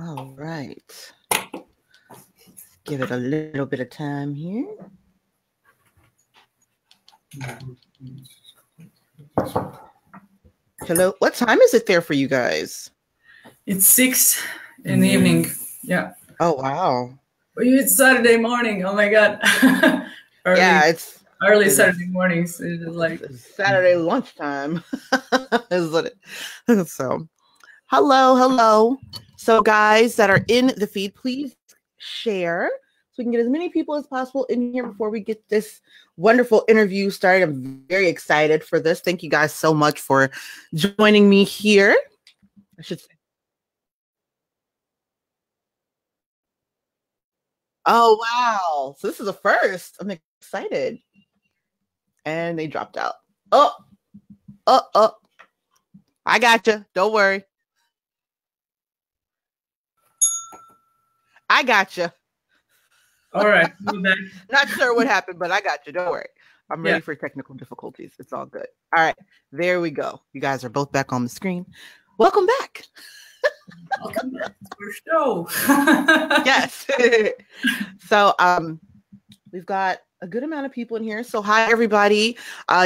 All right. Give it a little bit of time here. Hello. What time is it there for you guys? It's 6 in the evening. Yeah. Oh, wow. It's Saturday morning. Oh my God. It's Saturday mornings. It's like Saturday lunchtime. Is what it. So, hello. So, guys that are in the feed, please share so we can get as many people as possible in here before we get this wonderful interview started. I'm very excited for this. Thank you guys so much for joining me here. I should say. Oh, wow. So this is a first. I'm excited. And they dropped out. Oh. I got you. Don't worry. I got you. All right. Not sure what happened, but I got you. Don't worry. I'm ready for technical difficulties. It's all good. All right. There we go. You guys are both back on the screen. Welcome back. Welcome back to our show. Yes. So we've got a good amount of people in here. So hi, everybody.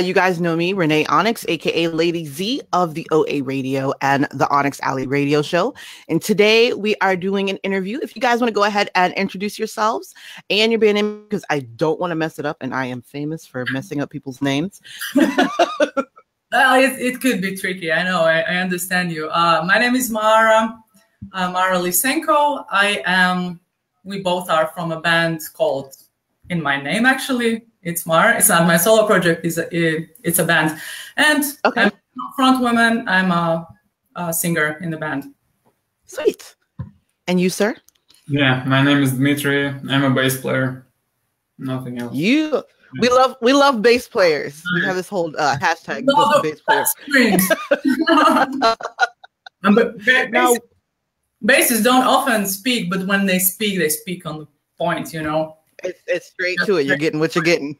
You guys know me, Renee Onyx, aka Lady Z of the OA Radio and the Onyx Alley Radio Show. And today we are doing an interview. If you guys want to go ahead and introduce yourselves and your band name, because I don't want to mess it up, and I am famous for messing up people's names. Well, it could be tricky. I know. I understand you. My name is MΑRA. MΑRA Lysenko. We both are from a band called, in my name, actually, it's MARA. It's not my solo project. It's a band. And okay. I'm a front woman. I'm a singer in the band. Sweet. And you, sir? Yeah, my name is Dmitry. I'm a bass player. Nothing else. We love bass players. We have this whole hashtag bass players. Bassists don't often speak, but when they speak on the point, you know. It's straight to it. You're getting what you're getting.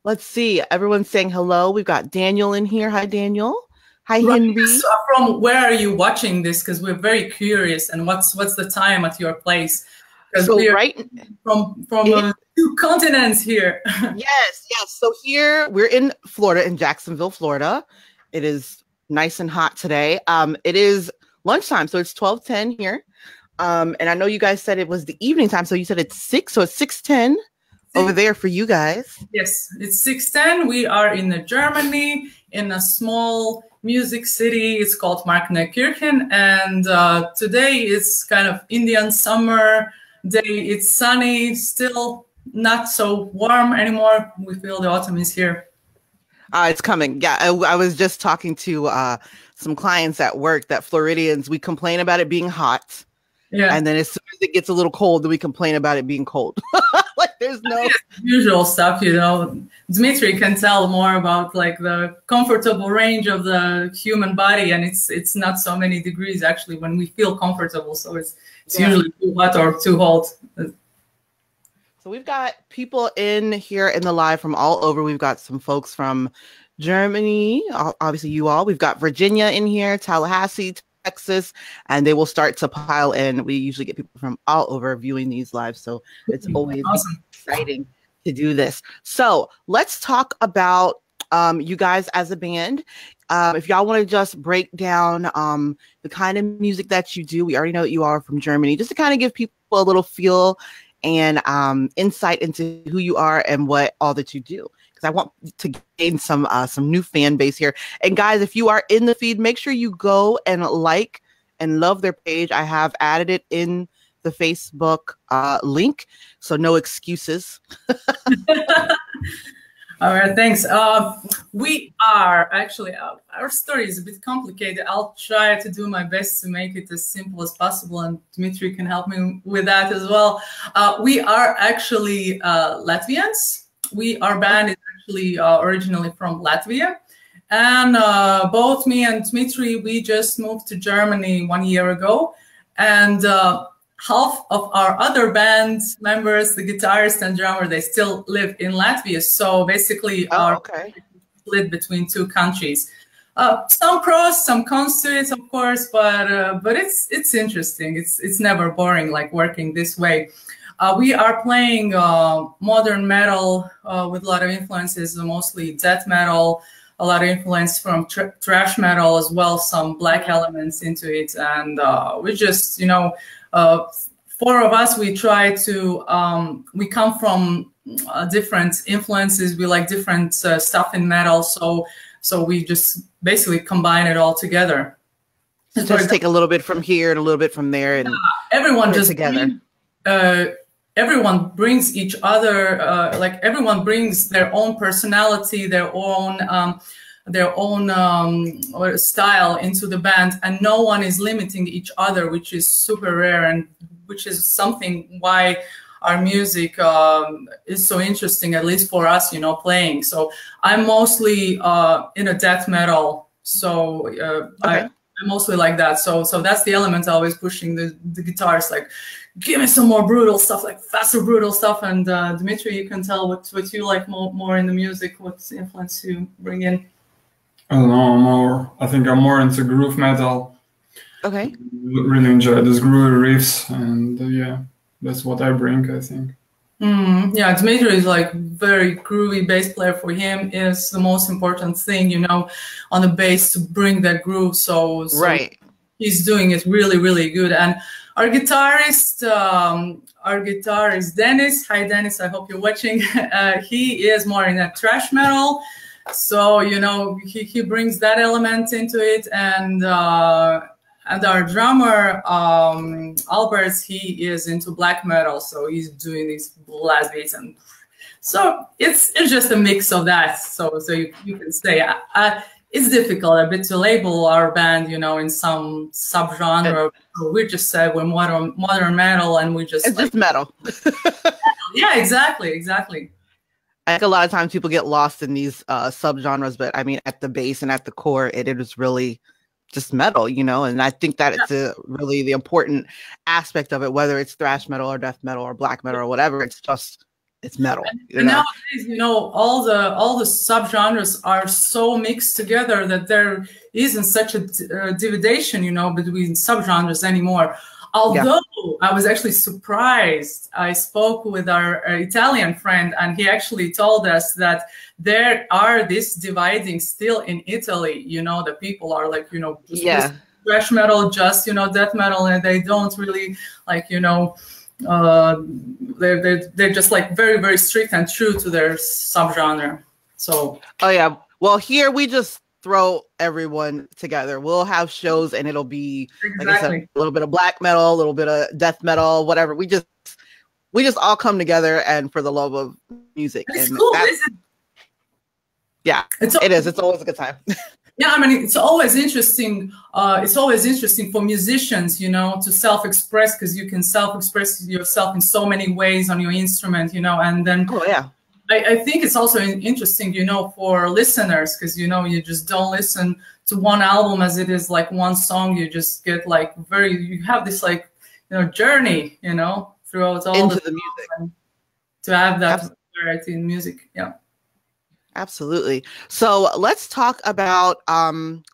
Let's see. Everyone's saying hello. We've got Daniel in here. Hi, Daniel. Hi, Henry. So from where are you watching this? Because we're very curious. And what's the time at your place? So we're right from 2 continents here. Yes. So here we're in Florida, in Jacksonville, Florida. It is nice and hot today. It is lunchtime, so it's 12:10 here. And I know you guys said it was the evening time, so you said it's 6, so it's 6:10 over there for you guys. Yes, it's 6:10. We are in Germany, in a small music city. It's called Markneukirchen, and today it's kind of Indian summer day. It's sunny, still not so warm anymore. We feel the autumn is here. It's coming. Yeah, I was just talking to some clients at work that Floridians, we complain about it being hot. Yeah. And then as soon as it gets a little cold, then we complain about it being cold. Like there's no usual stuff, you know. Dmitry can tell more about like the comfortable range of the human body, and it's not so many degrees actually when we feel comfortable. So it's usually too hot or too cold. So we've got people in here in the live from all over. We've got some folks from Germany, obviously you all. We've got Virginia in here, Tallahassee, Texas, and they will start to pile in. We usually get people from all over viewing these lives, so it's always exciting to do this. So let's talk about you guys as a band. If y'all want to just break down the kind of music that you do, we already know that you are from Germany, just to kind of give people a little feel and insight into who you are and what all that you do. Because I want to gain some new fan base here. And guys, if you are in the feed, make sure you go and like and love their page. I have added it in the Facebook link, so no excuses. All right, thanks. We are actually, our story is a bit complicated. I'll try to do my best to make it as simple as possible, and Dmitry can help me with that as well. We are actually Latvians. Our band is actually originally from Latvia. And both me and Dmitry, we just moved to Germany 1 year ago. And half of our other band members, the guitarist and drummer, they still live in Latvia. So basically our split between 2 countries. Some pros, some cons to it, of course, but it's interesting. It's never boring, like working this way. We are playing modern metal with a lot of influences, mostly death metal, a lot of influence from thrash metal as well, some black elements into it, and we just, you know, four of us, we try to, we come from different influences. We like different stuff in metal, so we just basically combine it all together. So just take a little bit from here and a little bit from there, and everyone just together. Everyone brings each other, like everyone brings their own personality, their own style into the band, and no one is limiting each other, which is super rare, and which is something why our music is so interesting, at least for us, you know, playing. So I'm mostly in a death metal, so okay. I'm mostly like that. So that's the element always pushing the guitars, like, give me some more brutal stuff, like faster, brutal stuff. And Dmitry, you can tell what you like more in the music, what influence you bring in. I don't know, I think I'm more into groove metal. Okay. Really enjoy those groovy riffs, and yeah, that's what I bring, I think. Yeah, Dmitry is like very groovy bass player. For him is the most important thing, you know, on the bass to bring that groove. So right, he's doing it really, really good. And our guitarist Dennis. Hi, Dennis. I hope you're watching. He is more in that thrash metal. So, you know, he brings that element into it, and our drummer Albert, he is into black metal, so he's doing these blast beats, and so it's just a mix of that. So you can say it's difficult a bit to label our band, you know, in some subgenre. We just said we're modern metal, and we just it's like, just metal. Yeah, exactly. I think a lot of times people get lost in these subgenres, but I mean, at the base and at the core, it is really just metal, you know. And I think that it's really the important aspect of it, whether it's thrash metal or death metal or black metal or whatever. It's metal. And nowadays, you know, all the subgenres are so mixed together that there isn't such a division, you know, between subgenres anymore. Although I was actually surprised, I spoke with our Italian friend, and he actually told us that there are this dividing still in Italy. You know, the people are like, you know, just thrash metal, just, you know, death metal, and they don't really like, you know, they're just like very, very strict and true to their subgenre. So well, here we just throw everyone together. We'll have shows, and it'll be like I said, a little bit of black metal, a little bit of death metal, whatever. We just all come together, and for the love of music. It's and cool. It is. It's always a good time. Yeah, I mean, it's always interesting. It's always interesting for musicians, you know, to self-express, because you can self-express yourself in so many ways on your instrument, you know, and then I think it's also interesting, you know, for listeners, because, you know, you just don't listen to one album as it is like one song. You just get like you have this like, you know, journey, you know, throughout all into the music, to have that variety in music. Yeah. Absolutely. So let's talk about,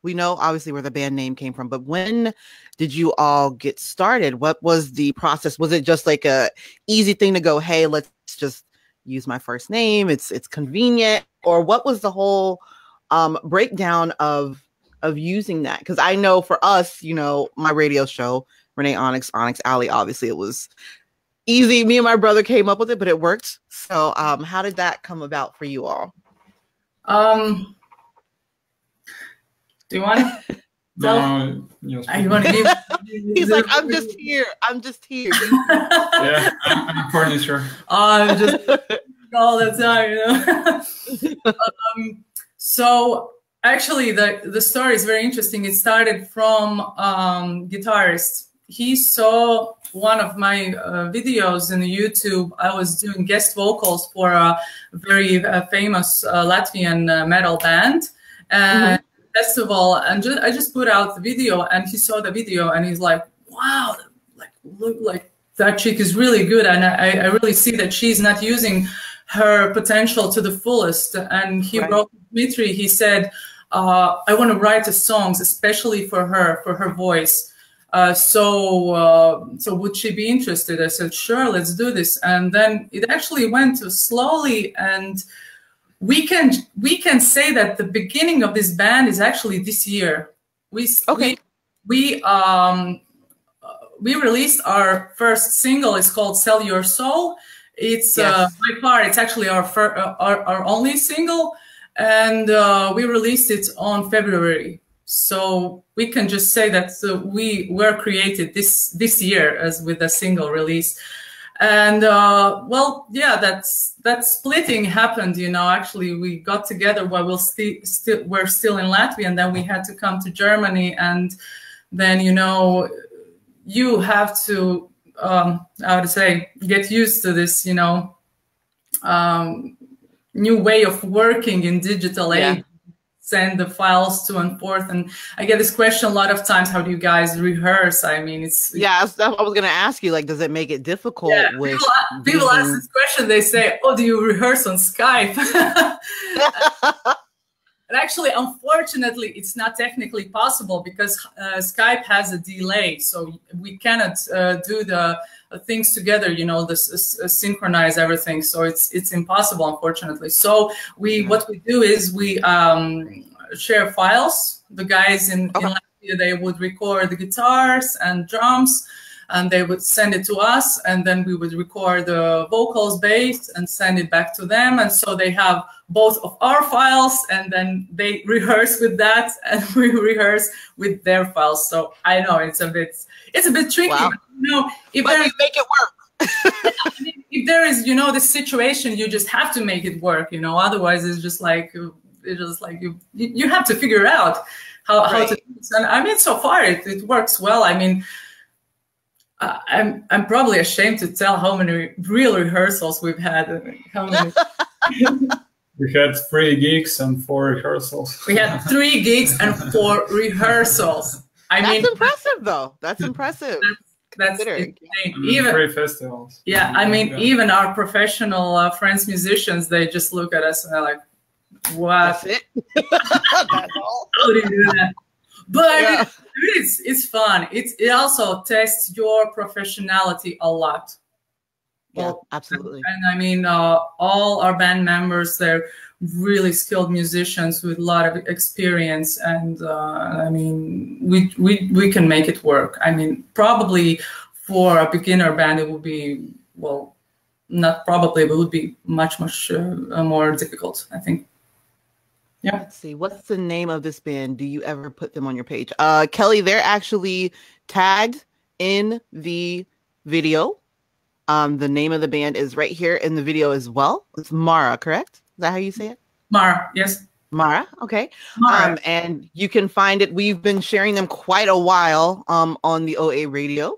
we know obviously where the band name came from, but when did you all get started? What was the process? Was it just like a easy thing to go, hey, let's just use my first name, it's convenient, or what was the whole breakdown of using that? Because I know for us, you know, my radio show, Renee Onyx Alley, obviously it was easy. Me and my brother came up with it, but it worked. So how did that come about for you all? Do you want to? No, yes, you want to give? He's like, I'm just here. Yeah, I'm furniture. I'm just all the time, you know. So actually, the story is very interesting. It started from guitarist. He saw one of my videos in YouTube. I was doing guest vocals for a very famous Latvian metal band, and festival, and I just put out the video, and he saw the video, and he's like, wow, like, look, like that chick is really good, and I really see that she's not using her potential to the fullest. And he wrote to Dmitry, he said, I want to write the songs especially for her voice. So would she be interested? I said, sure, let's do this. And then it actually went slowly, and we can say that the beginning of this band is actually this year. We released our first single. It's called "Sell Your Soul." It's by far, it's actually our only single, and we released it on February. So we can just say that we were created this year as with a single release. And well, yeah, that splitting happened. Actually, we got together while we're still in Latvia, and then we had to come to Germany, and then you have to how to say, get used to this new way of working in digital age. Send the files to and forth, and I get this question a lot of times: how do you guys rehearse? I mean, it's I was going to ask you, like, does it make it difficult? Yeah, people ask this question. They say, "Oh, do you rehearse on Skype?" And actually, unfortunately, it's not technically possible because Skype has a delay, so we cannot do the things together. Synchronize everything. So it's impossible, unfortunately. So what we do is we share files. The guys in Latvia, they would record the guitars and drums, and they would send it to us, and then we would record the vocals, bass, and send it back to them. And so they have both of our files, and then they rehearse with that, and we rehearse with their files. So I know it's a bit tricky. Wow. But, if but you make it work. if there is, the situation, you just have to make it work. Otherwise, it's just like you have to figure out how to do this. And I mean, so far it works well. I mean, I'm probably ashamed to tell how many real rehearsals we've had. How many? We had 3 gigs and 4 rehearsals. We had 3 gigs and 4 rehearsals. That's impressive, though. That's impressive. That's insane. Even 3 festivals. Yeah, I mean, even our professional friends, musicians, they just look at us and they're like, "What? That's it? That's all? How do you do that?" But it's fun. It also tests your professionality a lot. Yeah, absolutely. And I mean, all our band members, they're really skilled musicians with a lot of experience, and I mean, we can make it work. I mean, probably for a beginner band, it would be, well, not probably, but it would be much more difficult, I think. Yeah. Let's see. What's the name of this band? Do you ever put them on your page? Kelly, they're actually tagged in the video. The name of the band is right here in the video as well. It's MΑRA, correct? Is that how you say it? MARA, yes. MARA, okay. MARA. And you can find it. We've been sharing them quite a while on the OA radio.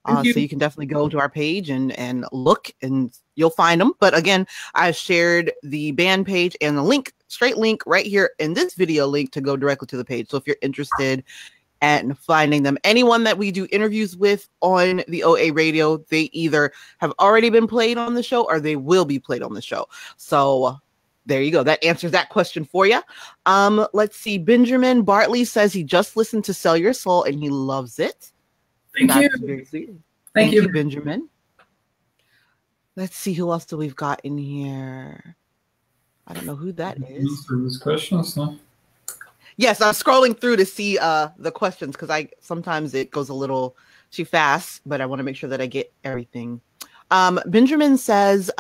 So you can definitely go to our page and look, and you'll find them. But again, I shared the band page and the link, straight link right here in this video link to go directly to the page. So if you're interested and finding them, anyone that we do interviews with on the OA radio, they either have already been played on the show or they will be played on the show. So there you go. That answers that question for you. Let's see. Benjamin Bartley says he just listened to Sell Your Soul and he loves it. Thank you. Very sweet. Thank you, Benjamin. Let's see who else do we've got in here. I don't know who that is. Answer these questions, no? Yes, I'm scrolling through to see the questions because sometimes it goes a little too fast, but I want to make sure that I get everything. Benjamin says,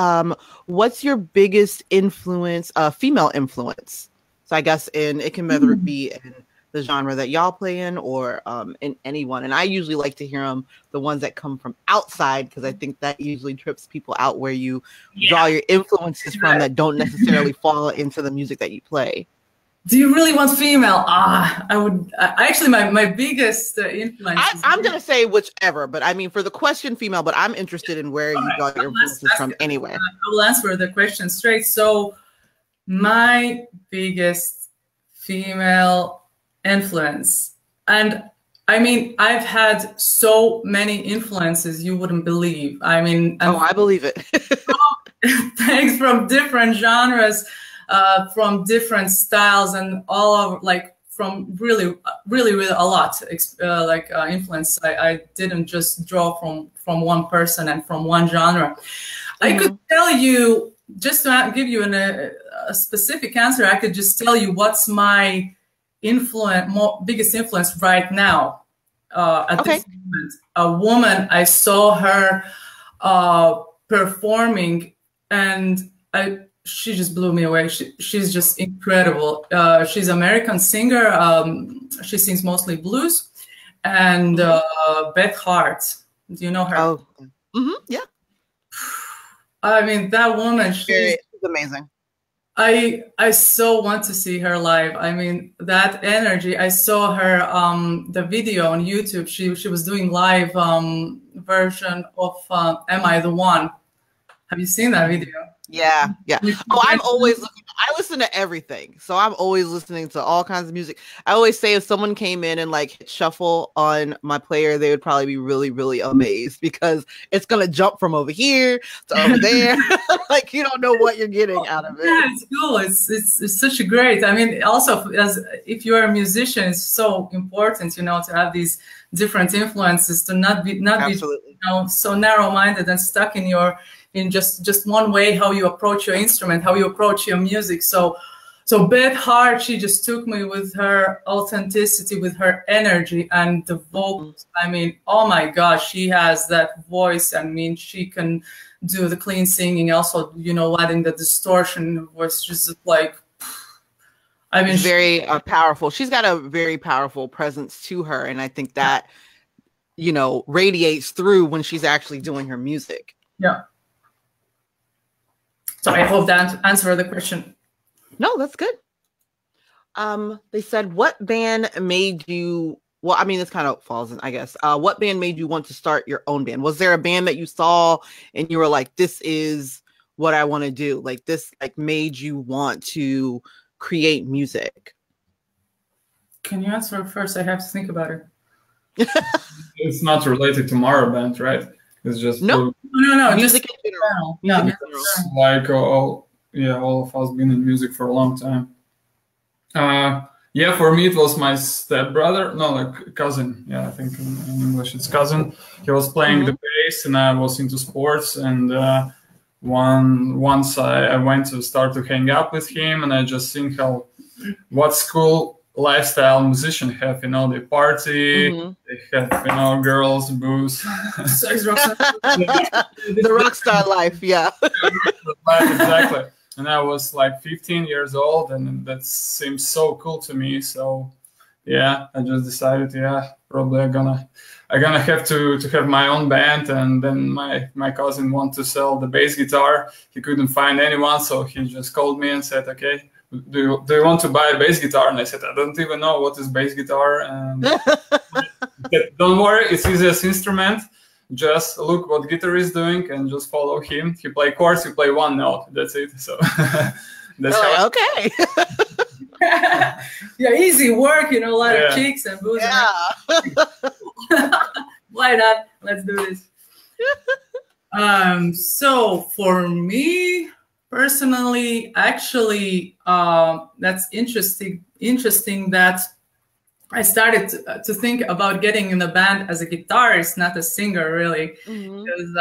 what's your biggest influence, female influence? So I guess it can whether it be in the genre that y'all play in or in anyone. And I usually like to hear the ones that come from outside, because I think that usually trips people out, where you draw your influences from that don't necessarily fall into the music that you play. Do you really want female? Actually, my biggest influence. I'm going to say whichever, but I mean, for the question, female, but I'm interested in where you got your influences from anywhere. I will answer the question straight. So my biggest female influence, and I mean, I've had so many influences you wouldn't believe. I mean, I believe it. Thanks, from different genres. from different styles and all of like from really a lot influence. I didn't just draw from one person and from one genre. I could tell you, just to give you a specific answer, I could just tell you what's my biggest influence right now. At this moment, a woman, I saw her performing, and she just blew me away. She's just incredible. She's an American singer. She sings mostly blues. And Beth Hart, do you know her? Oh, yeah. I mean, that woman, she's amazing. I so want to see her live. I mean, that energy. I saw her the video on YouTube. She was doing live version of Am I the One? Have you seen that video? Yeah. Oh, I'm always looking. I listen to everything, so I'm always listening to all kinds of music. I always say if someone came in and like hit shuffle on my player, they would probably be really, really amazed because it's gonna jump from over here to over there. Like you don't know what you're getting out of it. Yeah, it's cool. It's such a great. I mean, also as if you're a musician, it's so important, you know, to have these different influences, to not be so narrow-minded and stuck in just one way, how you approach your instrument, how you approach your music. So Beth Hart, she just took me with her authenticity, with her energy and the vocals. I mean, oh my gosh, she has that voice. I mean, she can do the clean singing, also, you know, adding the distortion was just like, I mean, very powerful. She's got a very powerful presence to her. And I think that, you know, radiates through when she's actually doing her music. Yeah. So I hope that answered the question. No, that's good. They said, what band made you, well, I mean, this kind of falls in, I guess. What band made you want to start your own band? Was there a band that you saw and you were like, this is what I want to do? Like this, like made you want to create music? Can you answer first? I have to think about it. It's not related to MΑRA band, right? It's just no. Music in general. Yeah, like all of us been in music for a long time. Yeah, for me it was my stepbrother, no, like cousin. Yeah, I think in English it's cousin. He was playing the bass, and I was into sports. And once I went to start to hang out with him, and I just think what school lifestyle musicians have, you know, they party, they have, you know, girls, booze, sex, rock star. The rock star life, yeah. Exactly. And I was like 15 years old, and that seems so cool to me. So yeah, I just decided, probably I'm gonna have to have my own band. And then my cousin wanted to sell the bass guitar. He couldn't find anyone, so he just called me and said, okay, do you want to buy a bass guitar? And I said, I don't even know what is bass guitar. And don't worry, it's easiest instrument. Just look what guitar is doing and just follow him. He play chords, you play one note. That's it. So that's okay. Yeah, easy work, you know, a lot of chicks and booze. Yeah. Why not? Let's do this. So for me personally, actually, that's interesting that I started to think about getting in the band as a guitarist, not a singer, really, because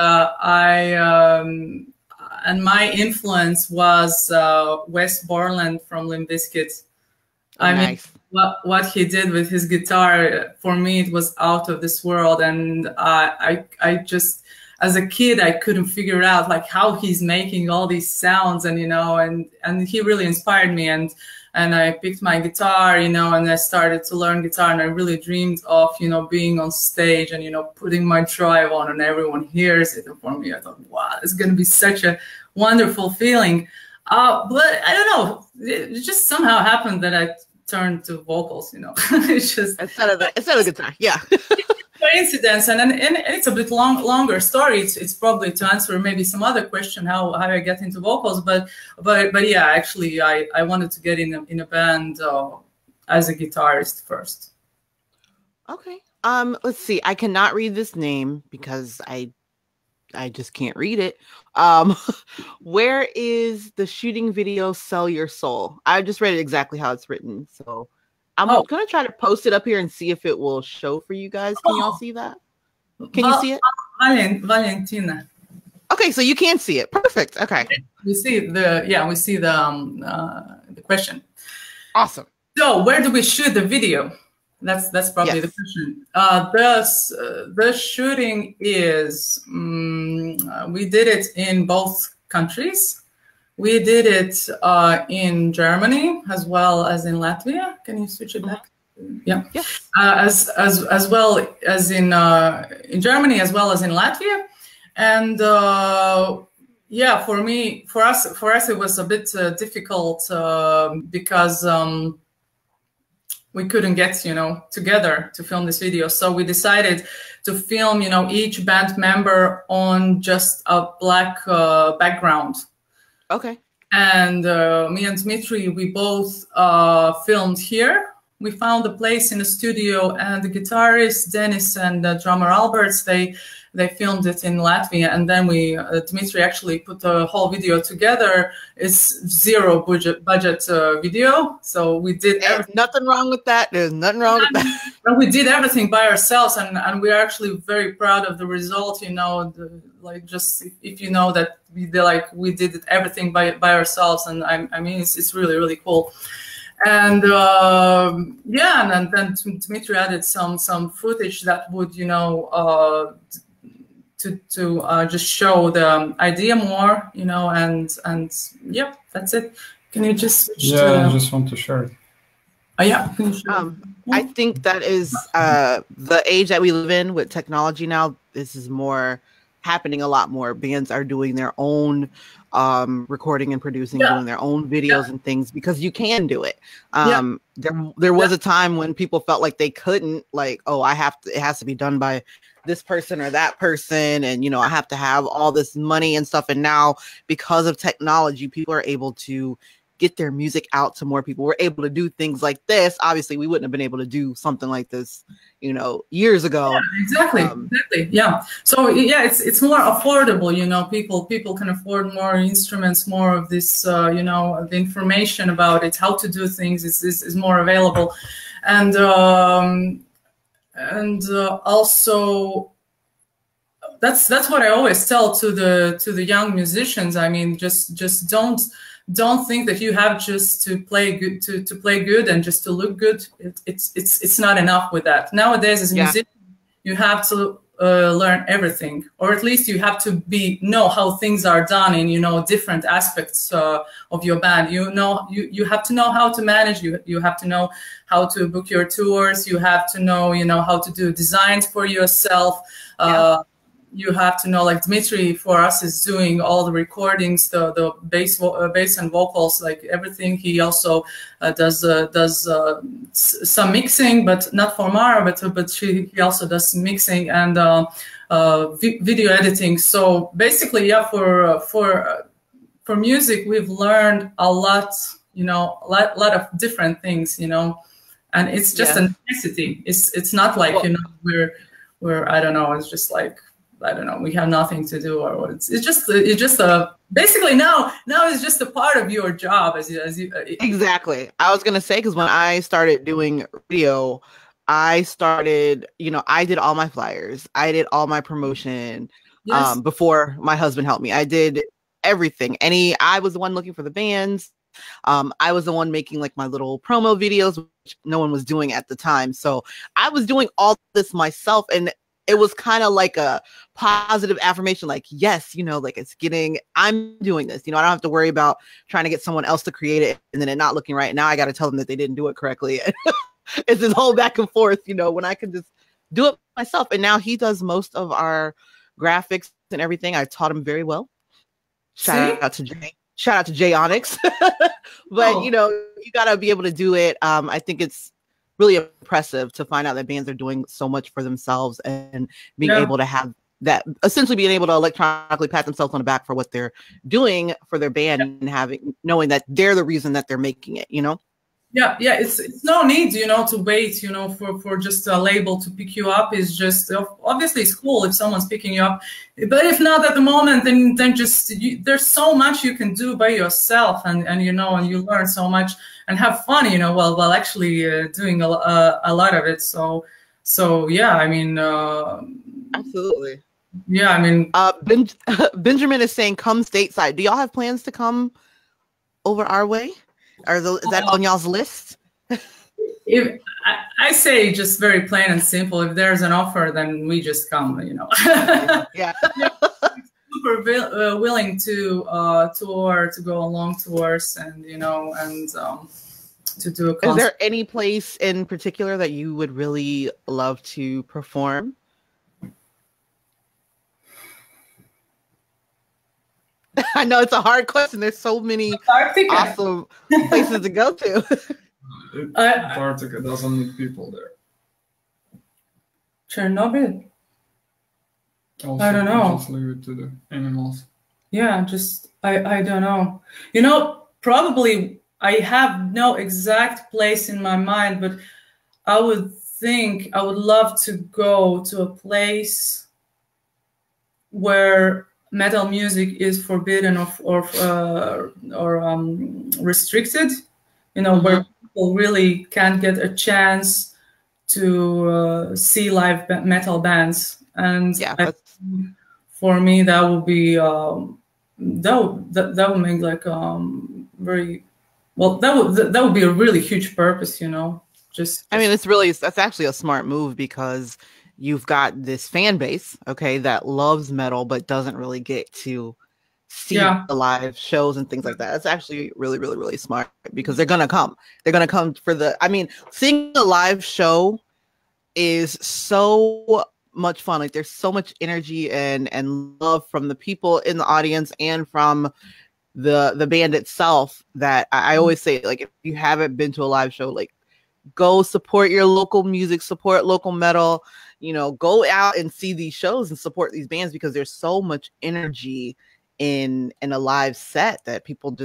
and my influence was Wes Borland from Limp Bizkit. I mean, what he did with his guitar, for me, it was out of this world. And I just, as a kid, I couldn't figure out like how he's making all these sounds, and you know, and he really inspired me. And I picked my guitar, you know, and I started to learn guitar, and I really dreamed of, you know, being on stage and, you know, putting my drive on and everyone hears it. And for me, I thought, wow, it's going to be such a wonderful feeling. But I don't know, it just somehow happened that I turned to vocals, you know. It's just instead of guitar, yeah. Coincidence, and it's a bit longer story. It's probably to answer maybe some other question how I get into vocals, but yeah, actually I wanted to get in a band as a guitarist first. Okay. Let's see. I cannot read this name because I I just can't read it. Um, where is the shooting video Sell Your Soul? I just read it exactly how it's written. So I'm going to try to post it up here and see if it will show for you guys. Can y'all see that? Can you see it? Valentina. Okay, so you can see it. Perfect. Okay. We see the question. Awesome. So where do we shoot the video? That's probably the question. The shooting is we did it in both countries. We did it in Germany as well as in Latvia. Can you switch it back? Yeah. Yes. As well as in Germany as well as in Latvia, and yeah, for us it was a bit difficult because we couldn't get together to film this video. So we decided to film each band member on just a black background. Okay. And me and Dmitry, we both filmed here. We found a place in the studio, and the guitarist Dennis and the drummer Alberts, they filmed it in Latvia, and then Dmitry actually put the whole video together. It's zero budget video, so we did everything. Nothing wrong with that. There's nothing wrong with that. And we did everything by ourselves, and we're actually very proud of the result. Just if you know that we did everything by ourselves, and I mean it's really, really cool. And yeah, and then Dmitry added some footage that would to just show the idea more, and yeah, that's it. Can you just I just want to share it. Oh yeah. I think that is the age that we live in with technology now. This is more happening a lot more. Bands are doing their own recording and producing, doing their own videos and things because you can do it. There was a time when people felt like they couldn't, like, oh, it has to be done by this person or that person, and I have to have all this money and stuff. And now, because of technology, people are able to get their music out to more people. We're able to do things like this. Obviously, we wouldn't have been able to do something like this, years ago. Yeah, exactly. Yeah. So yeah, it's more affordable. People can afford more instruments, more of this. The information about it, how to do things is more available, and also that's what I always tell to the young musicians. I mean, just don't think that you have just to play good to play good and just to look good. It's not enough with that. Nowadays, as a musician, you have to learn everything, or at least you have to know how things are done in different aspects of your band. You have to know how to manage. You have to know how to book your tours. You have to know how to do designs for yourself. You have to know, like Dmitry for us is doing all the recordings, the bass and vocals, like everything. He also does some mixing, but not for MΑRA, but he also does mixing and video editing. So basically, yeah, for music, we've learned a lot, a lot of different things, and it's just a necessity. It's not like we're I don't know. It's just like, I don't know, we have nothing to do, or it's just basically now it's just a part of your job as you exactly. I was gonna say, because when I started doing radio, I did all my flyers, I did all my promotion. Before my husband helped me. I did everything. I was the one looking for the bands. I was the one making like my little promo videos, which no one was doing at the time. So I was doing all this myself, and it was kind of like a positive affirmation, like, yes, like I'm doing this, I don't have to worry about trying to get someone else to create it and then it not looking right. Now I got to tell them that they didn't do it correctly. It's this whole back and forth, when I can just do it myself. And now he does most of our graphics and everything. I taught him very well. Shout out to Jay Onyx. But, you got to be able to do it. I think it's really impressive to find out that bands are doing so much for themselves and being able to have that, essentially being able to electronically pat themselves on the back for what they're doing for their band and knowing that they're the reason that they're making it, Yeah, yeah, it's no need, to wait, for just a label to pick you up. Is just obviously it's cool if someone's picking you up, but if not at the moment, then just there's so much you can do by yourself, and you learn so much and have fun, while actually doing a lot of it. So yeah, I mean, Absolutely. yeah, I mean, Benjamin is saying, come stateside. Do y'all have plans to come over our way? Is that on y'all's list? If I say just very plain and simple, if there's an offer, then we just come, Yeah. Super willing to tour, to go on long tours, and to do a concert. Is there any place in particular that you would really love to perform? I know it's a hard question. There's so many awesome places to go to. Antarctica doesn't need people there. Chernobyl. Also, I don't know. Just leave it to the animals. Yeah, just I don't know. Probably I have no exact place in my mind, but I would think I would love to go to a place where metal music is forbidden or restricted, where people really can't get a chance to see live metal bands. And yeah, for me, that would be that would make like very well. That would be a really huge purpose, I mean, that's actually a smart move, because you've got this fan base, okay, that loves metal but doesn't really get to see the live shows and things like that. It's actually really, really, really smart, because they're gonna come. They're gonna come seeing a live show is so much fun. Like, there's so much energy and love from the people in the audience and from the band itself, that I always say, like, if you haven't been to a live show, like, go support your local music, support local metal, go out and see these shows and support these bands, because there's so much energy in a live set that people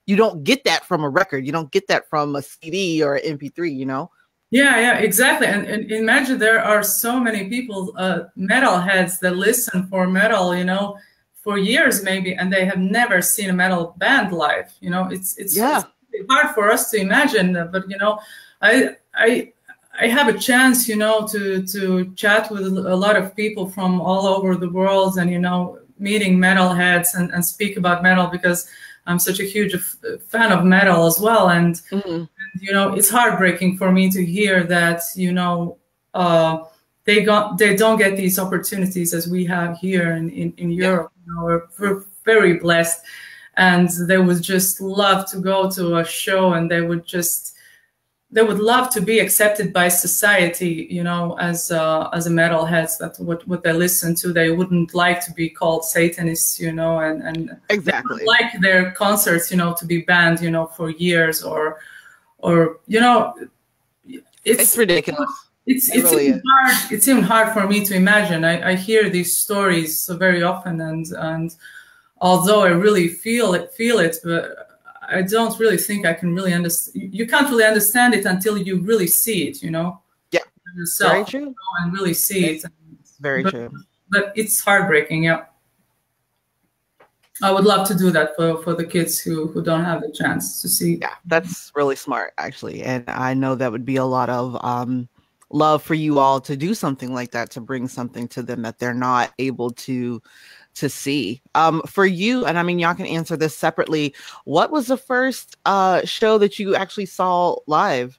you don't get that from a record. You don't get that from a CD or an MP3, Yeah, exactly. And imagine there are so many people, metalheads, that listen for metal, for years maybe, and they have never seen a metal band live. It's hard for us to imagine, but I have a chance, to chat with a lot of people from all over the world, and meeting metalheads and speak about metal, because I'm such a huge fan of metal as well. And, it's heartbreaking for me to hear that, they don't get these opportunities as we have here in Europe. We're very blessed, and they would just love to go to a show, and they would love to be accepted by society, as a metalheads. That's what they listen to. They wouldn't like to be called Satanists, and exactly, like their concerts, to be banned, for years, or it's ridiculous. It's even hard. It's even hard for me to imagine. I hear these stories so very often, and although I really feel it, but I don't really think I can really understand. You can't really understand it until you really see it, Yeah, yourself, very true. And really see it. Very true. But it's heartbreaking. Yeah, I would love to do that for the kids who don't have the chance to see. Yeah, that's really smart, actually, and I know that would be a lot of love for you all to do something like that, to bring something to them that they're not able to see. For you, and I mean, y'all can answer this separately, what was the first show that you actually saw live?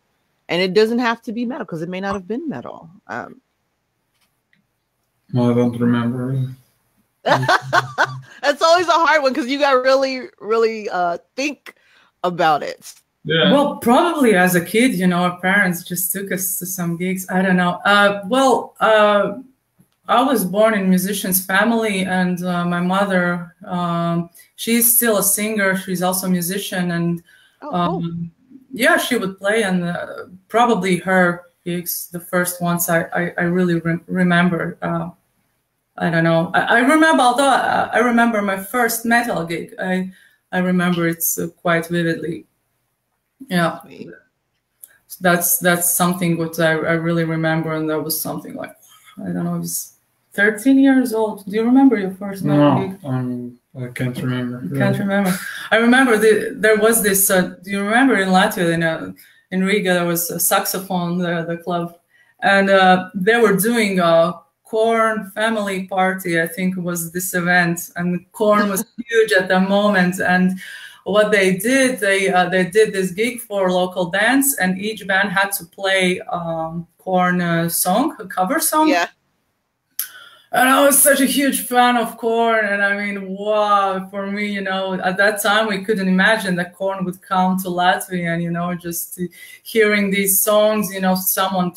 And it doesn't have to be metal, because it may not have been metal. I don't remember. That's always a hard one, because you got really, really think about it. Yeah. Well, probably as a kid, our parents just took us to some gigs. I don't know. I was born in a musician's family, and my mother, she's still a singer. She's also a musician, and cool. Yeah, she would play, and probably her gigs, the first ones I really remember. I don't know. I remember, although I remember my first metal gig. I remember it quite vividly. Yeah. that's something what I really remember, and that was something like, I don't know, I was 13 years old. Do you remember your first metal gig? I can't remember. Can't remember. I remember there was this. Do you remember in Latvia in Riga there was a saxophone the club, and they were doing a Korn family party. I think was this event, and Korn was huge at the moment. And what they did, they did this gig for local bands, and each band had to play Korn song, a cover song. Yeah. And I was such a huge fan of Korn, and I mean, wow! For me, you know, at that time we couldn't imagine that Korn would come to Latvia, and you know, just hearing these songs, you know, someone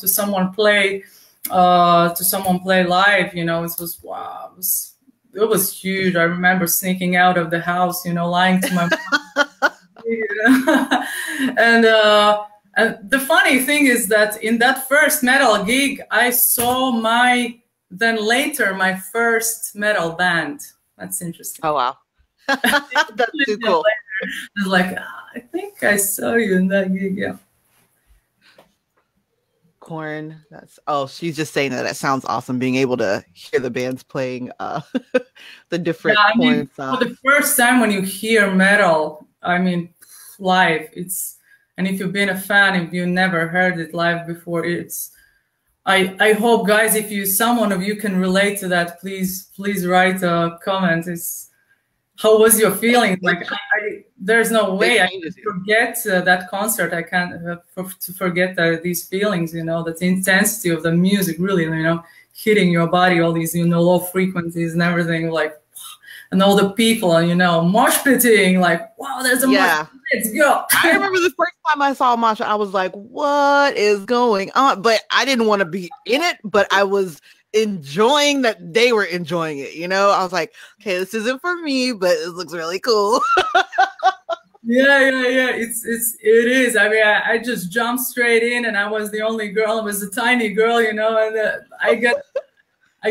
play live, you know, it was wow! It was huge. I remember sneaking out of the house, you know, lying to my mom. And the funny thing is that in that first metal gig, I saw my first metal band. That's interesting. Oh, wow. That's too cool. I was like, I think I saw you in that gig, yeah. Korn. She's just saying that sounds awesome, being able to hear the bands playing the different Korn songs. For the first time when you hear metal, I mean, live, and if you've been a fan, if you never heard it live before, I hope, guys, if someone of you can relate to that, please write a comment. How was your feeling? Like, there's no way I can forget that concert. I can't forget these feelings, you know, the intensity of the music, really, you know, hitting your body, all these, you know, low frequencies and everything, like, and all the people, you know, mosh pitting, like, wow, there's a mosh pit, let's go. I remember the first time I saw a mosh pit, I was like, what is going on? But I didn't want to be in it, but I was enjoying that they were enjoying it, you know? I was like, okay, this isn't for me, but it looks really cool. Yeah. It is. I mean, I just jumped straight in, and I was the only girl. I was a tiny girl, you know, and I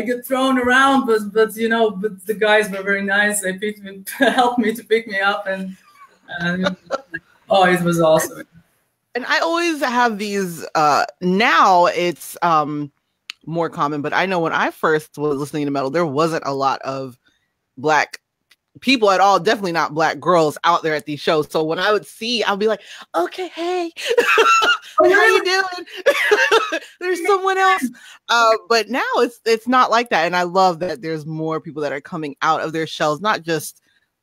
get thrown around, but you know, but the guys were very nice. They helped me to pick me up, and oh, it was awesome. And I always have these. Now it's more common, but I know when I first was listening to metal, there wasn't a lot of Black people at all. Definitely not Black girls out there at these shows. So when I would see, I'll be like, okay, hey, how you doing? There's someone else. But now it's not like that. And I love that there's more people that are coming out of their shells, not just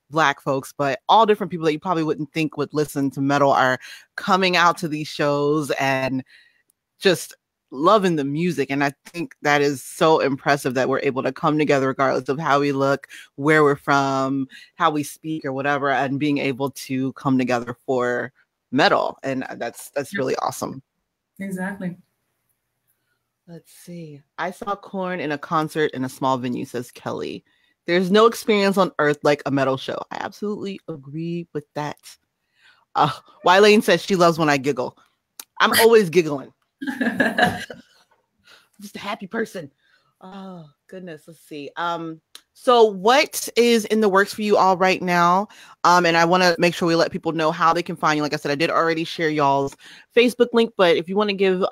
Black folks, but all different people that you probably wouldn't think would listen to metal are coming out to these shows and just loving the music. And I think that is so impressive that we're able to come together regardless of how we look, where we're from, how we speak or whatever, and being able to come together for metal. And that's really awesome. Exactly. Let's see. I saw Korn in a concert in a small venue, says Kelly. There's no experience on earth like a metal show. I absolutely agree with that. Wylane says she loves when I giggle. I'm always giggling. Just a happy person. Oh goodness. Let's see. So what is in the works for you all right now? And I want to make sure we let people know how they can find you. Like I said, I did already share y'all's Facebook link, but if you want to give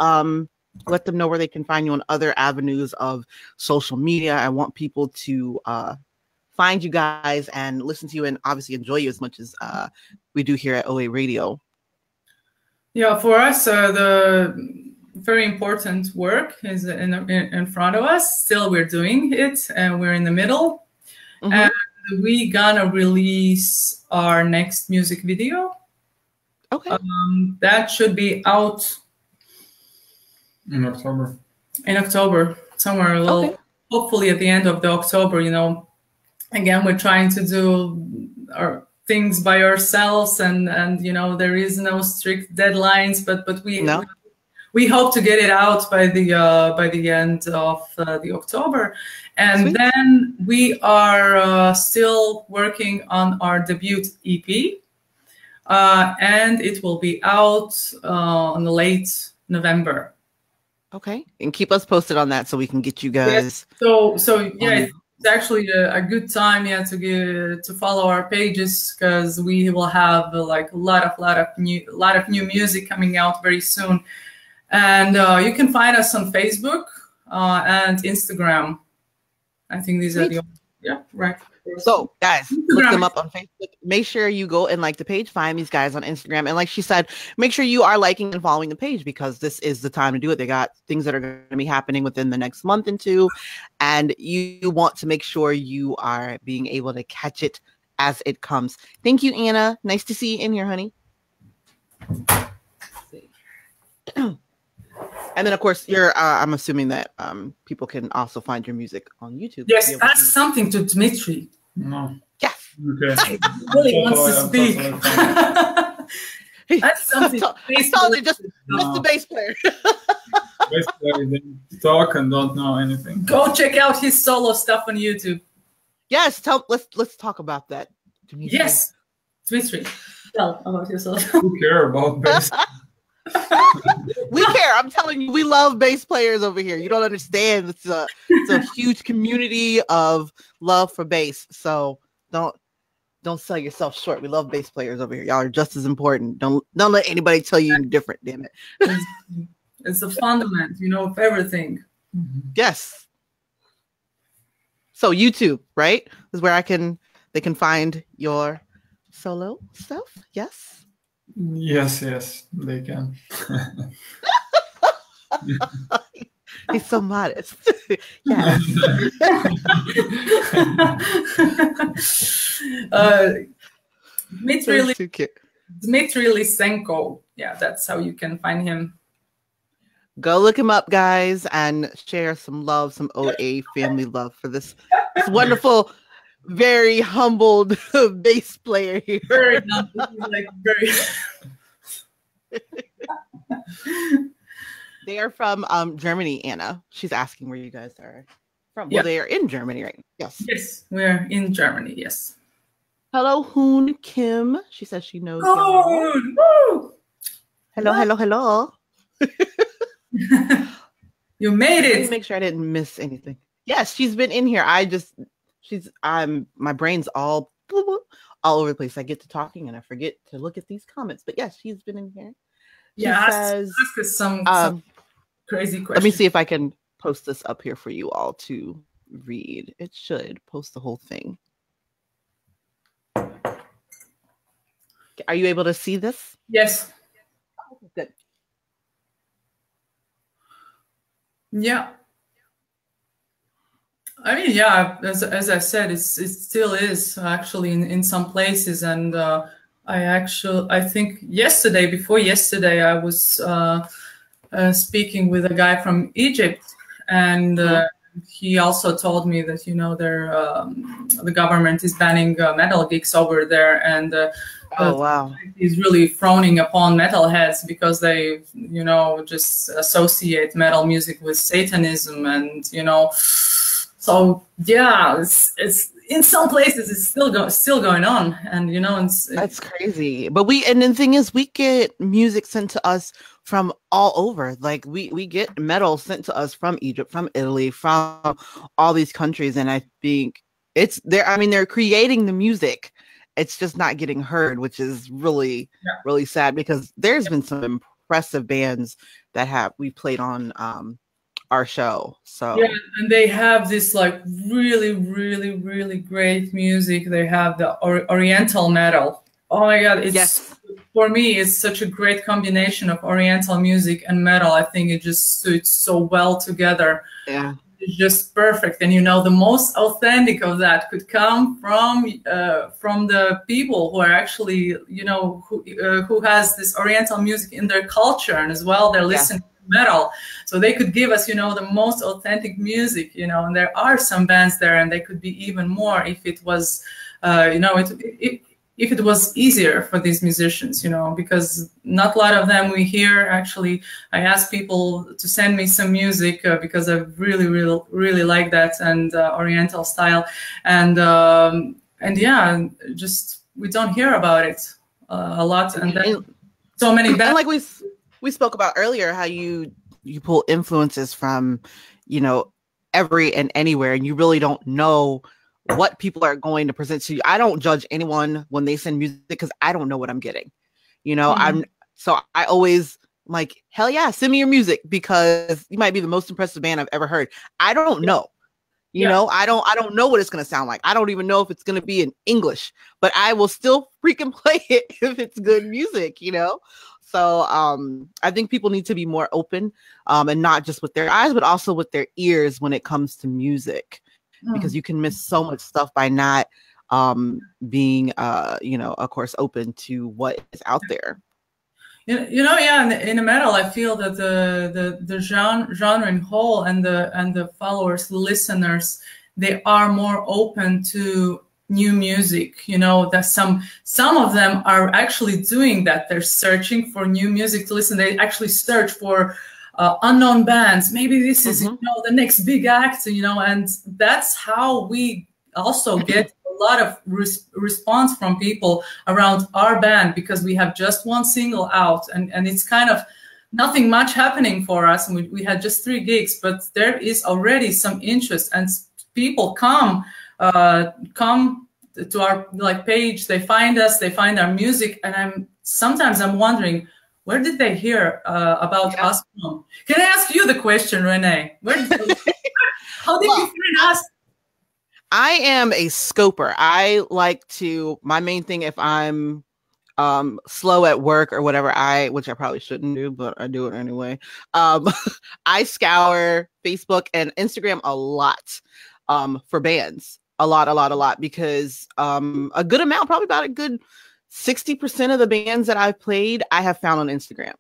let them know where they can find you on other avenues of social media. I want people to find you guys and listen to you and obviously enjoy you as much as we do here at OA Radio. Yeah, for us, the very important work is in front of us. Still, we're doing it, and we're in the middle. Mm-hmm. And we gonna release our next music video. Okay. That should be out in October. Somewhere a little. Okay. Hopefully, at the end of the October. You know, again, we're trying to do our things by ourselves, and you know, there is no strict deadlines, but we hope to get it out by the end of the October. And Sweet. Then we are still working on our debut EP, and it will be out on the late November. Okay, and keep us posted on that so we can get you guys. Yes. So yeah, It's actually a good time, yeah, to follow our pages, because we will have like a lot of new music coming out very soon. And you can find us on Facebook and Instagram. I think these are the right. So guys, look them up on Facebook. Make sure you go and like the page, find these guys on Instagram. And like she said, make sure you are liking and following the page, because this is the time to do it. They got things that are going to be happening within the next month and two. And you want to make sure you are being able to catch it as it comes. Thank you, Anna. Nice to see you in here, honey. And then, of course, you're. I'm assuming that people can also find your music on YouTube. Yes, ask something to Dmitry. No. Yes. Okay. He really wants to speak. That's something. I told you, just the bass player. Bass player, they talk and don't know anything. Go check out his solo stuff on YouTube. Yes. Let's talk about that. Dmitry. Yes, Dmitry, tell about yourself. Who care about bass? We care. I'm telling you, we love bass players over here. You don't understand. It's a huge community of love for bass. So don't sell yourself short. We love bass players over here. Y'all are just as important. Don't let anybody tell you different. Damn it. It's the fundament, of everything. Yes. So YouTube, right, is where they can find your solo stuff. Yes. Yes, they can. He's so modest. Yes. Dmitry Lysenko. Yeah, that's how you can find him. Go look him up, guys, and share some love, some OA family love for this wonderful, very humbled bass player here. Very humble. Very. They are from Germany, Anna. She's asking where you guys are from. Yeah. Well, they are in Germany, right? Yes. Yes, we're in Germany. Yes. Hello, Hoon Kim. She says she knows. Hoon! Woo! Hello. You made it. Let me make sure I didn't miss anything. Yes, she's been in here. My brain's all over the place. I get to talking and I forget to look at these comments. But yes, she's been in here. She says, ask us some crazy questions. Let me see if I can post this up here for you all to read. It should post the whole thing. Are you able to see this? Yes. Good. Yeah. I mean, yeah, as I said, it still is actually in some places. And I think before yesterday, I was speaking with a guy from Egypt, and he also told me that, the government is banning metal gigs over there, and wow, he's really frowning upon metalheads because they, just associate metal music with Satanism, and so yeah, it's in some places it's still going on, and that's crazy. But and the thing is, we get music sent to us from all over. Like we get metal sent to us from Egypt, from Italy, from all these countries, and I think it's there. I mean, they're creating the music. It's just not getting heard, which is really, really sad, because there's been some impressive bands that we played on our show. So yeah, and they have this like really, really, really great music. They have the Oriental metal. Oh my God, for me, it's such a great combination of Oriental music and metal. I think it just suits so well together. Yeah. It's just perfect, and the most authentic of that could come from the people who are actually who has this Oriental music in their culture, and as well they're listening to metal, so they could give us the most authentic music, and there are some bands there, and they could be even more if it was if it was easier for these musicians, because not a lot of them we hear. Actually, I ask people to send me some music because I really, really, really like that, and Oriental style, and yeah, just we don't hear about it a lot, and then so many bands. And like we spoke about earlier, how you pull influences from every and anywhere, and you really don't know what people are going to present to you. I don't judge anyone when they send music because I don't know what I'm getting. You know, I always like, hell yeah, send me your music because you might be the most impressive band I've ever heard. I don't know. You know, I don't know what it's going to sound like. I don't even know if it's going to be in English, but I will still freaking play it if it's good music, you know? So I think people need to be more open and not just with their eyes, but also with their ears when it comes to music, because you can miss so much stuff by not being, you know, of course, open to what is out there. You know, yeah, in the metal, I feel that the genre in whole and the followers, listeners, they are more open to new music. You know, that some of them are actually doing that. They're searching for new music to listen. They actually search for unknown bands. Maybe this is, you know, the next big act. You know, and that's how we also get a lot of response from people around our band, because we have just one single out, and it's kind of nothing much happening for us, and we had just 3 gigs, but there is already some interest, and people come to our like page, they find us, they find our music, and sometimes I'm wondering, where did they hear about us from? Can I ask you the question, Renee? How did you find us? I am a scoper. I like to, my main thing, if I'm slow at work or whatever, which I probably shouldn't do, but I do it anyway. I scour Facebook and Instagram a lot for bands. A lot, because a good amount, probably about a good 60% of the bands that I've played, I have found on Instagram.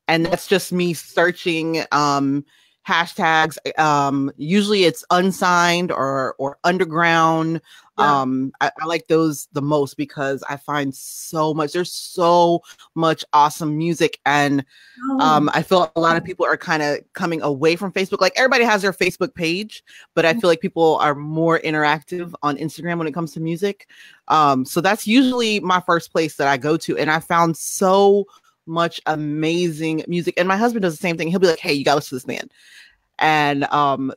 And that's just me searching hashtags. Usually it's unsigned or underground. I like those the most because I find there's so much awesome music, and I feel a lot of people are kind of coming away from Facebook. Like, everybody has their Facebook page, but I feel like people are more interactive on Instagram when it comes to music. So that's usually my first place that I go to, and I found so much amazing music. And my husband does the same thing. He'll be like, hey, you gotta listen to this band. And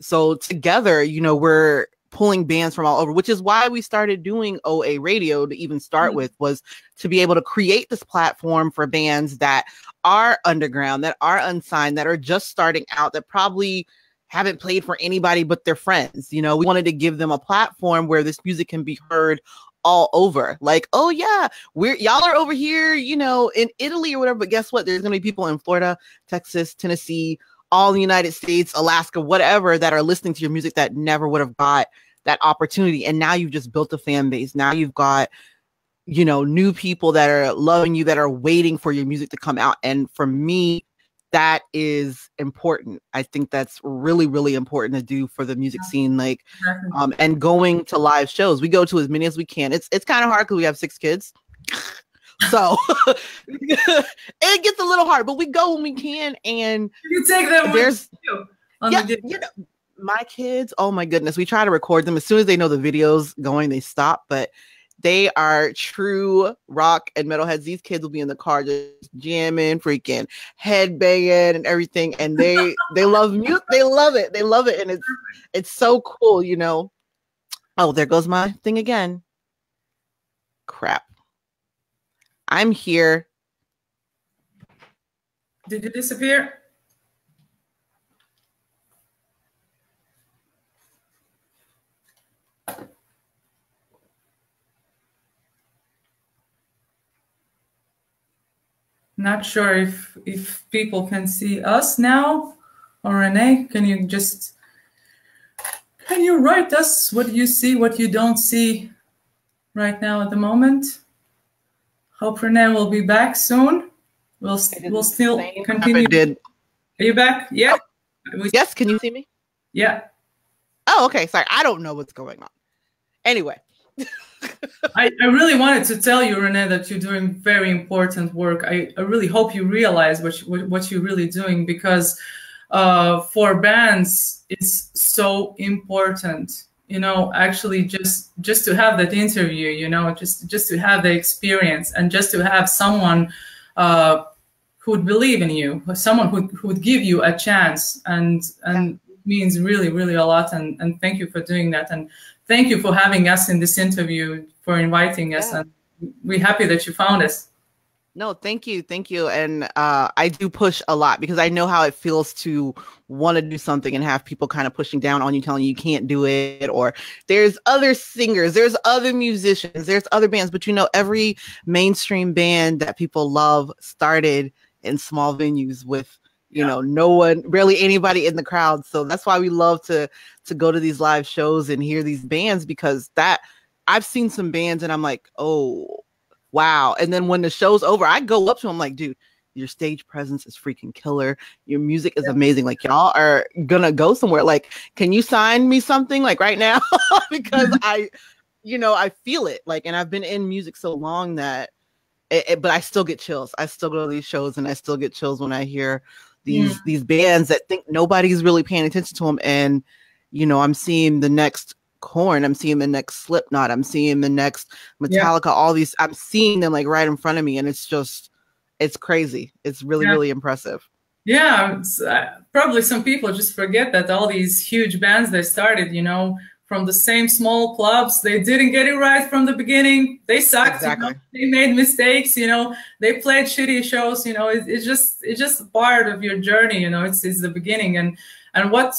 so together, you know, we're pulling bands from all over, which is why we started doing OA Radio to even start with, was to be able to create this platform for bands that are underground, that are unsigned, that are just starting out, that probably haven't played for anybody but their friends. You know, we wanted to give them a platform where this music can be heard all over. Like, oh yeah, y'all are over here, you know, in Italy or whatever, but guess what? There's gonna be people in Florida, Texas, Tennessee, all the United States, Alaska, whatever, that are listening to your music that never would have got that opportunity. And now you've just built a fan base. Now you've got, you know, new people that are loving you, that are waiting for your music to come out. And for me, that is important. I think that's really, really important to do for the music scene. Like, and going to live shows, we go to as many as we can. It's kind of hard because we have 6 kids. So it gets a little hard, but we go when we can. And you take them with you know, my kids, oh my goodness, we try to record them. As soon as they know the video's going, they stop. But they are true rock and metalheads. These kids will be in the car just jamming, freaking headbanging and everything. And they love music. They love it. They love it. And it's so cool, you know. Oh, there goes my thing again. Crap. I'm here. Did you disappear? Not sure if people can see us now. Or Renee, can you write us what you see, what you don't see right now at the moment? Hope Renee will be back soon. We'll still continue. Are you back? Yeah. Oh, yes. Can you see me? Yeah. Oh, okay. Sorry. I don't know what's going on. Anyway. I really wanted to tell you, Renee, that you're doing very important work. I really hope you realize what you're really doing, because for bands, it's so important. You know, actually just to have that interview, you know, just to have the experience, and just to have someone who would believe in you, someone who would give you a chance, and means really, really a lot. And thank you for doing that. And thank you for having us in this interview, for inviting us. And we're happy that you found us. No, thank you. Thank you. And I do push a lot because I know how it feels to want to do something and have people kind of pushing down on you, telling you can't do it, or there's other singers, there's other musicians, there's other bands. But, you know, every mainstream band that people love started in small venues with, you know, no one, barely anybody in the crowd. So that's why we love to go to these live shows and hear these bands, because that I've seen some bands and I'm like, oh, wow. And then when the show's over, I go up to him like, dude, your stage presence is freaking killer. Your music is amazing. Like, y'all are gonna go somewhere. Like, can you sign me something like right now? Because I feel it. Like, and I've been in music so long that but I still get chills. I still go to these shows and I still get chills when I hear these bands that think nobody's really paying attention to them. And, you know, I'm seeing the next Korn, I'm seeing the next Slipknot, I'm seeing the next Metallica, all these, I'm seeing them like right in front of me, and it's crazy. It's really, really impressive. Yeah, probably some people just forget that all these huge bands, they started, you know, from the same small clubs. They didn't get it right from the beginning. They sucked. Exactly. You know? They made mistakes. You know, they played shitty shows. You know, it's just part of your journey. You know, it's the beginning. And what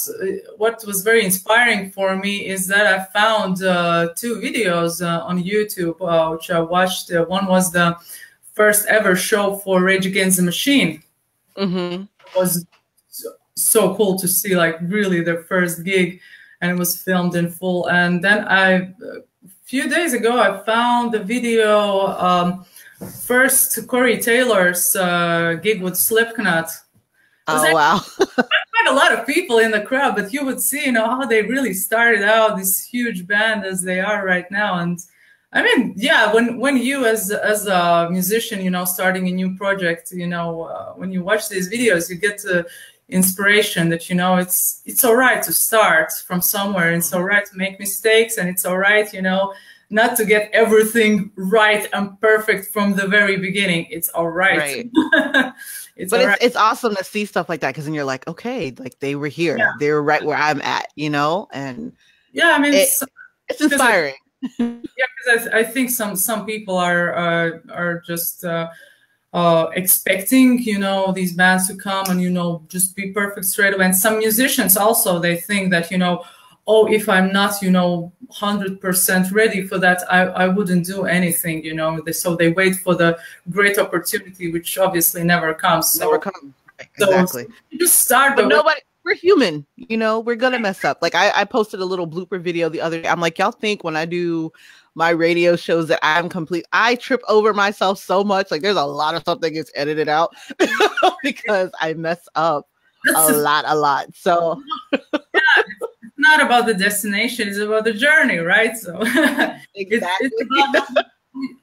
was very inspiring for me is that I found 2 videos on YouTube, which I watched. One was the first ever show for Rage Against the Machine. Mm-hmm. It was so cool to see, like, really their first gig, and it was filmed in full. And then a few days ago, I found the video, first Corey Taylor's gig with Slipknot. Oh, wow. Quite a lot of people in the crowd, but you would see, you know, how they really started out, this huge band as they are right now. And I mean, yeah, when you as a musician, you know, starting a new project, you know, when you watch these videos, you get the inspiration that, you know, it's all right to start from somewhere. It's all right to make mistakes, and it's all right, you know, not to get everything right and perfect from the very beginning. It's all right. It's awesome to see stuff like that, because then you're like, okay, like they were here, they were right where I'm at, you know. And yeah, I mean, it's inspiring. Yeah, because I think some people are just expecting, you know, these bands to come and, you know, just be perfect straight away. And some musicians also, they think that, you know, oh, if I'm not, you know, 100% ready for that, I wouldn't do anything, you know. So they wait for the great opportunity, which obviously never comes. Never comes. Exactly. So you just start. But nobody. We're human, you know. We're gonna mess up. Like I posted a little blooper video the other day. I'm like, y'all think when I do my radio shows that I'm complete? I trip over myself so much. Like there's a lot of stuff that gets edited out because I mess up a lot. So it's not about the destination, it's about the journey, right? So exactly. it's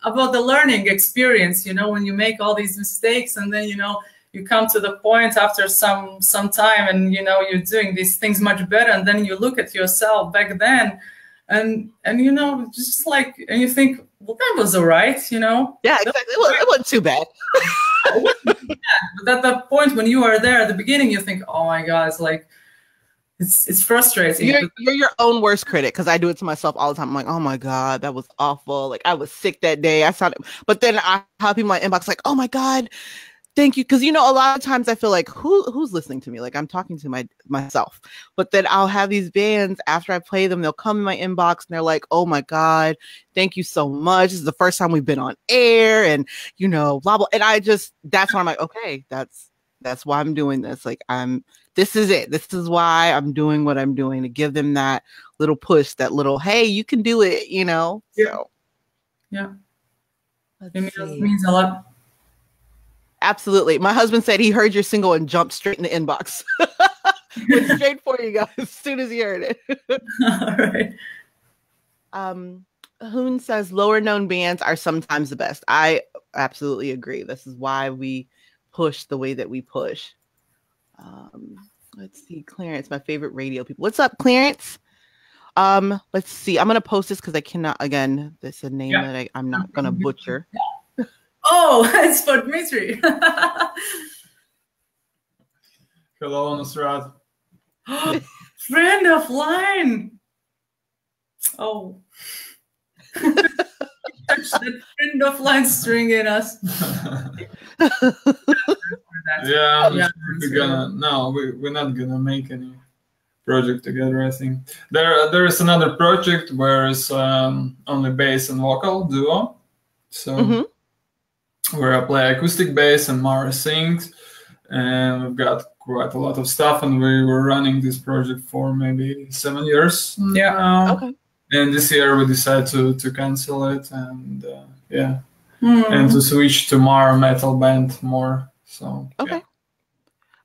about the learning experience, you know, when you make all these mistakes and then, you know, you come to the point after some time and, you know, you're doing these things much better. And then you look at yourself back then and you know, just like, and you think, well, that was all right, you know? Yeah, exactly. It wasn't too bad. But at the point when you are there at the beginning, you think, oh my God, it's like, it's frustrating. You're your own worst critic, because I do it to myself all the time. I'm like, oh my God, that was awful. Like I was sick that day. But then I have people in my inbox like, oh my God, thank you. Because, you know, a lot of times I feel like who's listening to me? Like I'm talking to myself. But then I'll have these bands, after I play them, they'll come in my inbox and they're like, oh my God, thank you so much. This is the first time we've been on air, and, you know, blah, blah. And that's why I'm like, okay, that's why I'm doing this. Like this is it. This is why I'm doing what I'm doing, to give them that little push, that little, hey, you can do it, you know? Yeah. So, yeah. It means a lot. Absolutely. My husband said he heard your single and jumped straight in the inbox. Went straight for you guys as soon as he heard it. All right. Hoon says lower known bands are sometimes the best. I absolutely agree. This is why we push the way that we push. Let's see. Clarence, my favorite radio people. What's up, Clarence? Let's see. I'm going to post this because I cannot, again, this is a name that I'm not going to butcher. Oh, it's for Dmitry. Hello, Nusrat. Friend of line. Oh. Touch that friend of line string in us. Yeah, we're not gonna make any project together. I think there is another project where it's only bass and vocal duo. So where I play acoustic bass and MΑRA sings, and we've got quite a lot of stuff. And we were running this project for maybe 7 years. Yeah. Okay. And this year we decided to cancel it, and and to switch to MARA metal band more. So okay.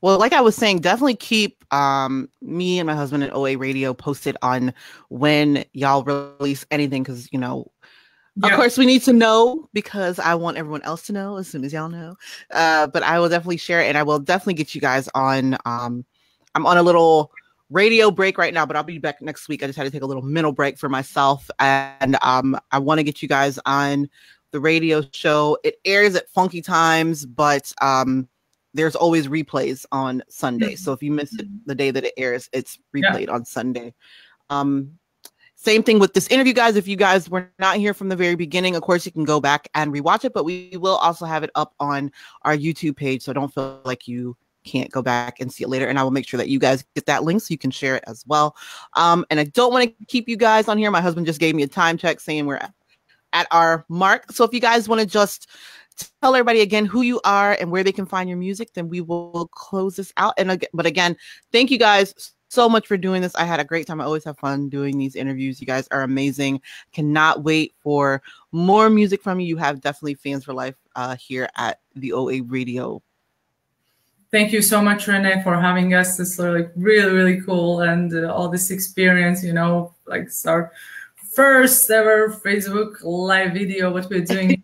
Well, like I was saying, definitely keep me and my husband at OA Radio posted on when y'all release anything, because of course we need to know, because I want everyone else to know as soon as y'all know. But I will definitely share it, and I will definitely get you guys on. I'm on a little radio break right now, but I'll be back next week. I just had to take a little mental break for myself, and I want to get you guys on the radio show. It airs at funky times, but there's always replays on Sunday. So if you miss it the day that it airs, it's replayed on Sunday. Same thing with this interview, guys. If you guys were not here from the very beginning, of course, you can go back and rewatch it, but we will also have it up on our YouTube page. So don't feel like you can't go back and see it later. And I will make sure that you guys get that link so you can share it as well. And I don't want to keep you guys on here. My husband just gave me a time check saying we're at our mark. So if you guys want to just tell everybody again who you are and where they can find your music, then we will close this out. But again, thank you guys so much for doing this. I had a great time. I always have fun doing these interviews. You guys are amazing. Cannot wait for more music from you. You have definitely fans for life here at the OA Radio. Thank you so much, Renee, for having us. This is like really, really cool, and all this experience, like it's our first ever Facebook live video, what we're doing.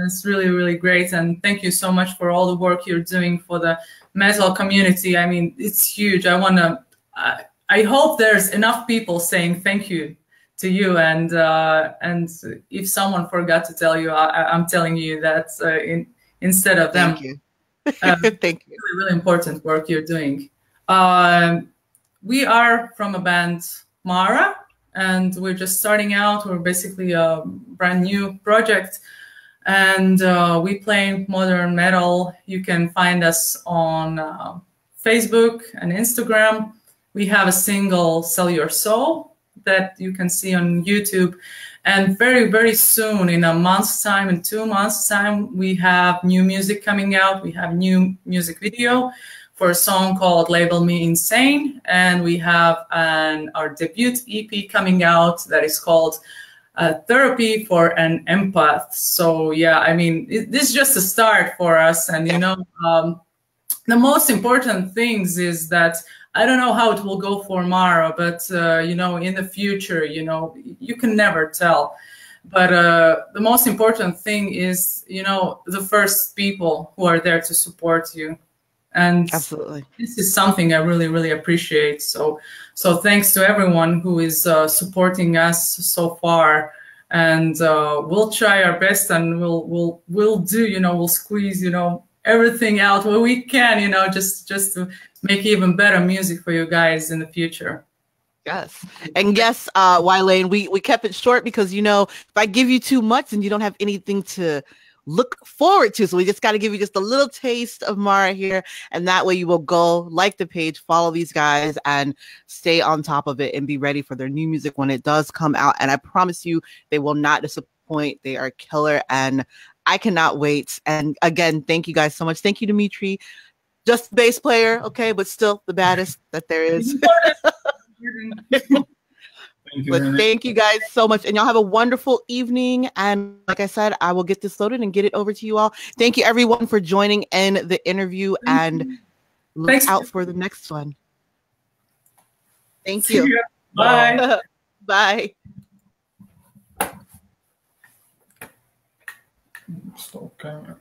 It's really, really great. And thank you so much for all the work you're doing for the metal community. I mean, it's huge. I hope there's enough people saying thank you to you. And if someone forgot to tell you, I'm telling you that instead of them. Thank you. Thank you. Really, really important work you're doing. We are from a band, MΑRA, and we're just starting out. We're basically a brand new project, and we play modern metal. You can find us on Facebook and Instagram. We have a single, Sell Your Soul, that you can see on YouTube. And very, very soon, in a month's time, in 2 months' time, we have new music coming out. We have new music video for a song called Label Me Insane. And we have our debut EP coming out that is called Therapy for an Empath. So, yeah, I mean, this is just a start for us. And, the most important things is that I don't know how it will go for MARA, but, in the future, you can never tell. But the most important thing is, the first people who are there to support you. And absolutely, this is something I really, really appreciate. So thanks to everyone who is supporting us so far. And we'll try our best, and we'll do, we'll squeeze, everything out where we can, just to make even better music for you guys in the future. Yes. And yes, Wylane, we kept it short because, if I give you too much, then you don't have anything to look forward to. So we just got to give you just a little taste of MARA here. And that way you will go like the page, follow these guys, and stay on top of it and be ready for their new music when it does come out. And I promise you, they will not disappoint. They are killer, and I cannot wait. And again, thank you guys so much. Thank you, Dimitri. Just bass player, okay, but still the baddest that there is. Thank you guys so much. And y'all have a wonderful evening. And like I said, I will get this loaded and get it over to you all. Thank you, everyone, for joining in the interview. And look out for the next one. Thank you. Bye. Bye. Stop camera.